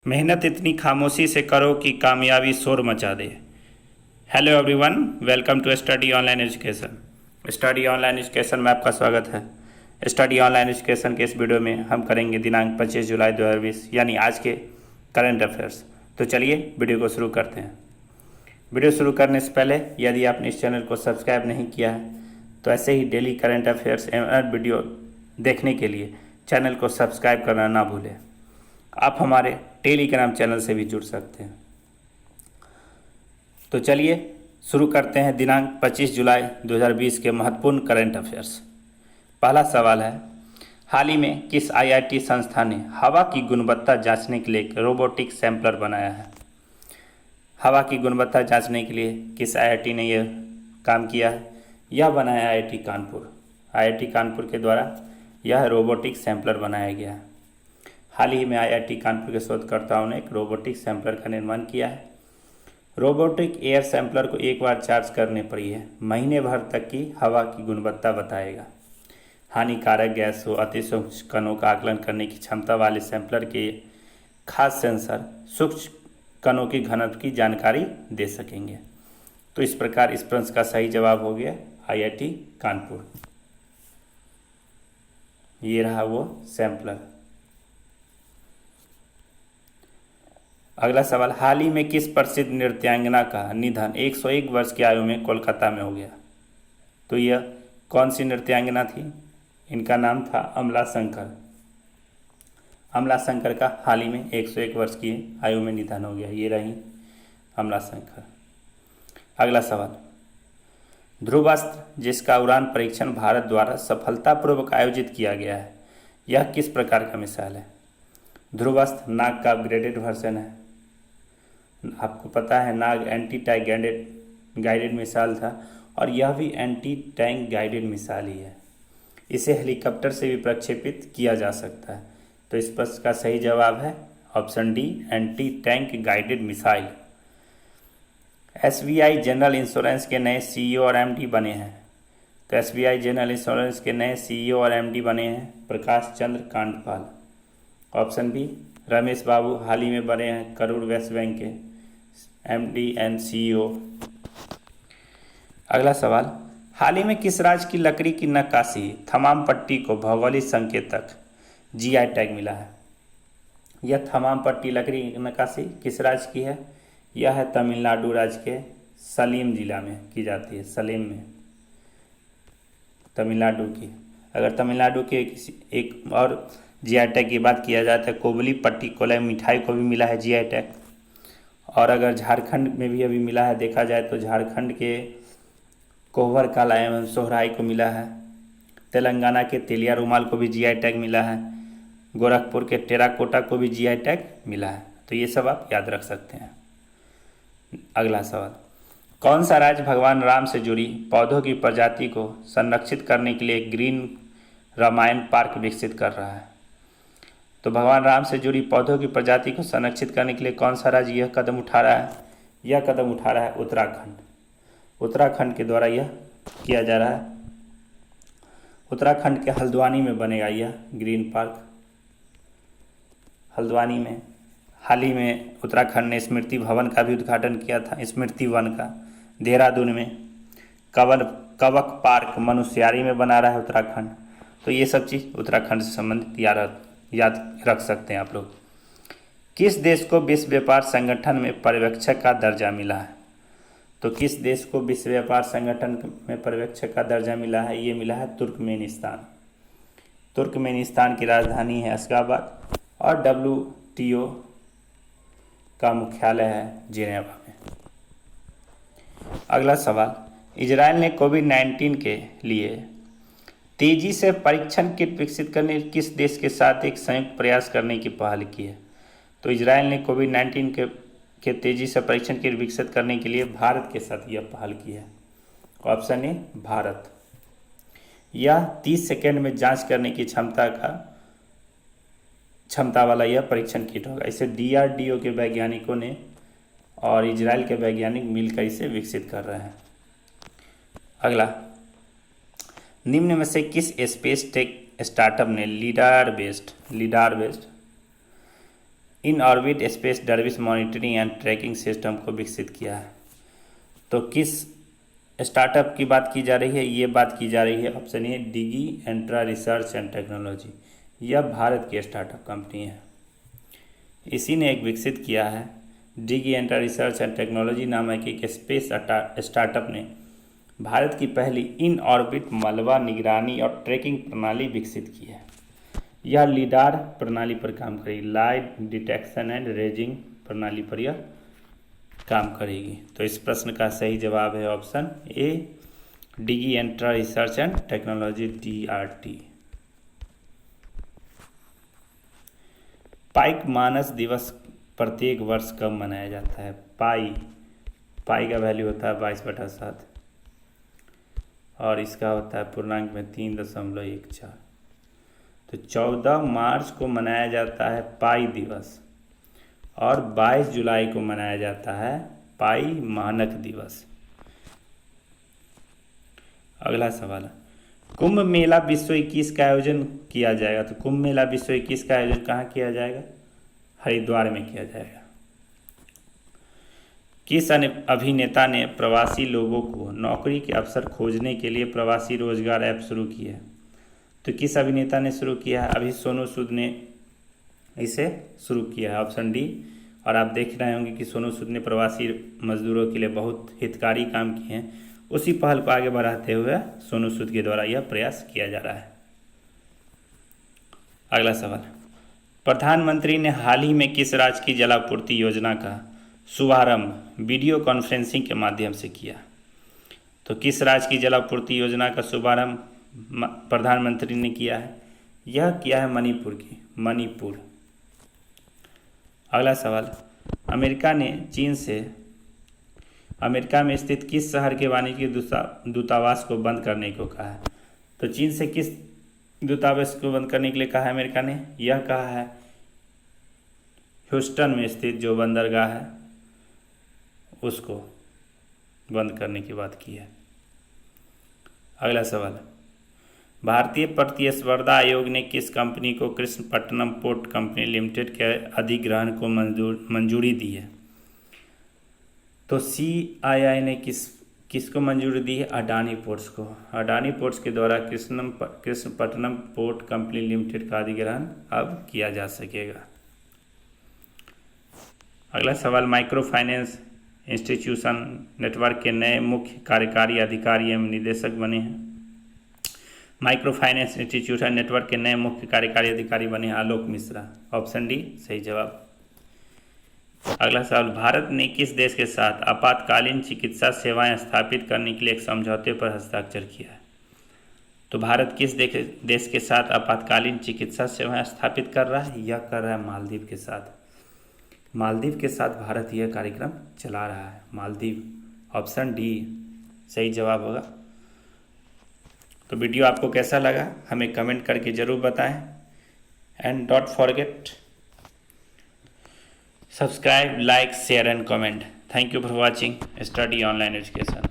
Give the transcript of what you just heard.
मेहनत इतनी खामोशी से करो कि कामयाबी शोर मचा दे। Hello everyone, welcome to study online education. Study online education में आपका स्वागत है। स्टडी ऑनलाइन एजुकेशन के इस वीडियो में हम करेंगे दिनांक 25 जुलाई 2020 यानी आज के करंट अफेयर्स। तो चलिए वीडियो को शुरू करते हैं। वीडियो शुरू करने से पहले यदि आपने इस चैनल को सब्सक्राइब नहीं किया है तो ऐसे ही डेली करंट अफेयर्स एवं वीडियो देखने के लिए चैनल को सब्सक्राइब करना ना भूलें। आप हमारे टेलीग्राम चैनल से भी जुड़ सकते हैं। तो चलिए शुरू करते हैं दिनांक 25 जुलाई 2020 के महत्वपूर्ण करंट अफेयर्स। पहला सवाल है, हाल ही में किस आईआईटी संस्था ने हवा की गुणवत्ता जांचने के लिए एक रोबोटिक सैंपलर बनाया है? हवा की गुणवत्ता जांचने के लिए किस आईआईटी ने यह काम किया है? यह बनाया आईआईटी कानपुर। आईआईटी कानपुर के द्वारा यह रोबोटिक सैंपलर बनाया गया है। हाल ही में आईआईटी कानपुर के शोधकर्ताओं ने एक रोबोटिक सैंपलर का निर्माण किया है। रोबोटिक एयर सैंपलर को एक बार चार्ज करने पर यह महीने भर तक की हवा की गुणवत्ता बताएगा। हानिकारक गैस व अति सूक्ष्म कणों का आकलन करने की क्षमता वाले सैंपलर के खास सेंसर सूक्ष्म कणों की घनत्व की जानकारी दे सकेंगे। तो इस प्रकार इस प्रश्न का सही जवाब हो गया आईआईटी कानपुर। ये रहा वो सैंपलर। अगला सवाल, हाल ही में किस प्रसिद्ध नृत्यांगना का निधन 101 वर्ष की आयु में कोलकाता में हो गया? तो यह कौन सी नृत्यांगना थी? इनका नाम था अमला शंकर। अमला शंकर का हाल ही में 101 वर्ष की आयु में निधन हो गया। ये रही अमला शंकर। अगला सवाल, ध्रुवास्त्र जिसका उड़ान परीक्षण भारत द्वारा सफलतापूर्वक आयोजित किया गया है, यह किस प्रकार का मिसाइल है? ध्रुवास्त्र नाग का अपग्रेडेड वर्जन है। आपको पता है नाग एंटी टैंक गाइडेड मिसाइल था और यह भी एंटी टैंक गाइडेड मिसाइल ही है। इसे हेलीकॉप्टर से भी प्रक्षेपित किया जा सकता है। तो इस प्रश्न का सही जवाब है option D, anti tank guided missile. SBI general insurance के नए सीईओ और एमडी बने हैं। तो एसबीआई जनरल इंश्योरेंस के नए सीईओ और एमडी बने हैं प्रकाश चंद्र कांडपाल। ऑप्शन बी, रमेश बाबू हाल ही में बने हैं करूर वैश्य बैंक के एमडी एंड सीईओ। अगला सवाल, हाल ही में किस राज्य की लकड़ी की नक्काशी थमाम पट्टी को भौगोलिक संकेतक जीआई टैग मिला है? यह थमाम पट्टी लकड़ी की नक्काशी किस राज्य की है? यह है तमिलनाडु राज्य के सलीम जिला में की जाती है। सलीम में तमिलनाडु की। अगर तमिलनाडु के किसी एक और जीआई टैग की बात किया जाए तो कोबली पट्टी कोलाई मिठाई को भी मिला है जीआई टैग। और अगर झारखंड में भी अभी मिला है देखा जाए तो झारखंड के कोहबर काला एवं सोहराई को मिला है। तेलंगाना के तेलिया रुमाल को भी जीआई टैग मिला है। गोरखपुर के टेराकोटा को भी जीआई टैग मिला है। तो ये सब आप याद रख सकते हैं। अगला सवाल, कौन सा राज्य भगवान राम से जुड़ी पौधों की प्रजाति को संरक्षित करने के लिए ग्रीन रामायण पार्क विकसित कर रहा है? तो भगवान राम से जुड़ी पौधों की प्रजाति को संरक्षित करने के लिए कौन सा राज्य यह कदम उठा रहा है? यह कदम उठा रहा है उत्तराखंड। उत्तराखंड के द्वारा यह किया जा रहा है। उत्तराखंड के हल्द्वानी में बनेगा यह ग्रीन पार्क। हल्द्वानी में हाल ही में उत्तराखंड ने स्मृति भवन का भी उद्घाटन किया था, स्मृति वन का। देहरादून में कवक पार्क मनुष्यारी में बना रहा है उत्तराखंड। तो ये सब चीज़ उत्तराखंड से संबंधित याद रख सकते हैं आप लोग। किस देश को विश्व व्यापार संगठन में पर्यवेक्षक का दर्जा मिला है? तो किस देश को विश्व व्यापार संगठन में पर्यवेक्षक का दर्जा मिला है? ये मिला है तुर्कमेनिस्तान। तुर्कमेनिस्तान की राजधानी है अशगाबाद और WTO का मुख्यालय है जिनेवा में। अगला सवाल, इजराइल ने कोविड-19 के लिए तेजी से परीक्षण किट विकसित करने किस देश के साथ एक संयुक्त प्रयास करने की पहल की है? तो इजराइल ने कोविड-19 के तेजी से परीक्षण किट विकसित करने के लिए भारत के साथ यह पहल की है। ऑप्शन ए, भारत। यह 30 सेकेंड में जांच करने की क्षमता वाला यह परीक्षण किट होगा। इसे DRDO के वैज्ञानिकों ने और इजराइल के वैज्ञानिक मिलकर इसे विकसित कर रहे हैं। अगला, निम्न में से किस स्पेस टेक स्टार्टअप ने लीडार based in orbit space service monitoring and tracking system को विकसित किया है। तो किस स्टार्टअप की बात की जा रही है? ये बात की जा रही है ऑप्शन ए डिगी एंट्रा रिसर्च एंड टेक्नोलॉजी। यह भारत की स्टार्टअप कंपनी है। इसी ने एक विकसित किया है। डिगी एंट्रा रिसर्च एंड टेक्नोलॉजी नामक एक स्पेस स्टार्टअप ने भारत की पहली इन ऑर्बिट मलबा निगरानी और ट्रैकिंग प्रणाली विकसित की है। यह लीडार प्रणाली पर काम करेगी, लाइट डिटेक्शन एंड रेजिंग प्रणाली पर यह काम करेगी। तो इस प्रश्न का सही जवाब है ऑप्शन ए डिगी एंट्रा रिसर्च एंड टेक्नोलॉजी DRT। पाइक मानस दिवस प्रत्येक वर्ष कब मनाया जाता है? पाई का वैल्यू होता है 22/7 और इसका होता है पूर्णांक में 3.14। तो 14 मार्च को मनाया जाता है पाई दिवस और 22 जुलाई को मनाया जाता है पाई मानक दिवस। अगला सवाल है, कुंभ मेला विश्व 21 का आयोजन किया जाएगा। तो कुंभ मेला विश्व 21 का आयोजन कहाँ किया जाएगा? हरिद्वार में किया जाएगा। किस अभिनेता ने प्रवासी लोगों को नौकरी के अवसर खोजने के लिए प्रवासी रोजगार ऐप शुरू किया है? तो किस अभिनेता ने शुरू किया है? अभी सोनू सूद ने इसे शुरू किया है, ऑप्शन डी। और आप देख रहे होंगे कि सोनू सूद ने प्रवासी मजदूरों के लिए बहुत हितकारी काम किए हैं। उसी पहल को आगे बढ़ाते हुए सोनू सूद के द्वारा यह प्रयास किया जा रहा है। अगला सवाल, प्रधानमंत्री ने हाल ही में किस राज्य की जलापूर्ति योजना का शुभारंभ वीडियो कॉन्फ्रेंसिंग के माध्यम से किया? तो किस राज्य की जलापूर्ति योजना का शुभारंभ प्रधानमंत्री ने किया है? यह किया है मणिपुर। अगला सवाल, अमेरिका ने चीन से अमेरिका में स्थित किस शहर के वाणिज्य दूतावास को बंद करने को कहा है? तो चीन से किस दूतावास को बंद करने के लिए कहा है अमेरिका ने? यह कहा है ह्यूस्टन में स्थित जो बंदरगाह है उसको बंद करने की बात की है। अगला सवाल, भारतीय प्रतिस्पर्धा आयोग ने किस कंपनी को कृष्णपट्टनम पोर्ट कंपनी लिमिटेड के अधिग्रहण को मंजूरी दी है? तो CII ने किसको मंजूरी दी है? अडानी पोर्ट्स को। अडानी पोर्ट्स के द्वारा कृष्णपट्टनम पोर्ट कंपनी लिमिटेड का अधिग्रहण अब किया जा सकेगा। अगला सवाल, माइक्रो फाइनेंस इंस्टीट्यूशन नेटवर्क के नए मुख्य कार्यकारी अधिकारी एवं निदेशक बने हैं। माइक्रो फाइनेंस इंस्टीट्यूशन नेटवर्क के नए मुख्य कार्यकारी अधिकारी बने हैं आलोक मिश्रा, ऑप्शन डी सही जवाब। अगला सवाल, भारत ने किस देश के साथ आपातकालीन चिकित्सा सेवाएं स्थापित करने के लिए एक समझौते पर हस्ताक्षर किया है? तो भारत किस देश के साथ आपातकालीन चिकित्सा सेवाएं स्थापित कर रहा है? यह कर रहा है मालदीव के साथ। मालदीव के साथ भारत यह कार्यक्रम चला रहा है, मालदीव, ऑप्शन डी सही जवाब होगा। तो वीडियो आपको कैसा लगा हमें कमेंट करके ज़रूर बताएं and don't forget subscribe, like, share and comment. Thank you for watching study online education.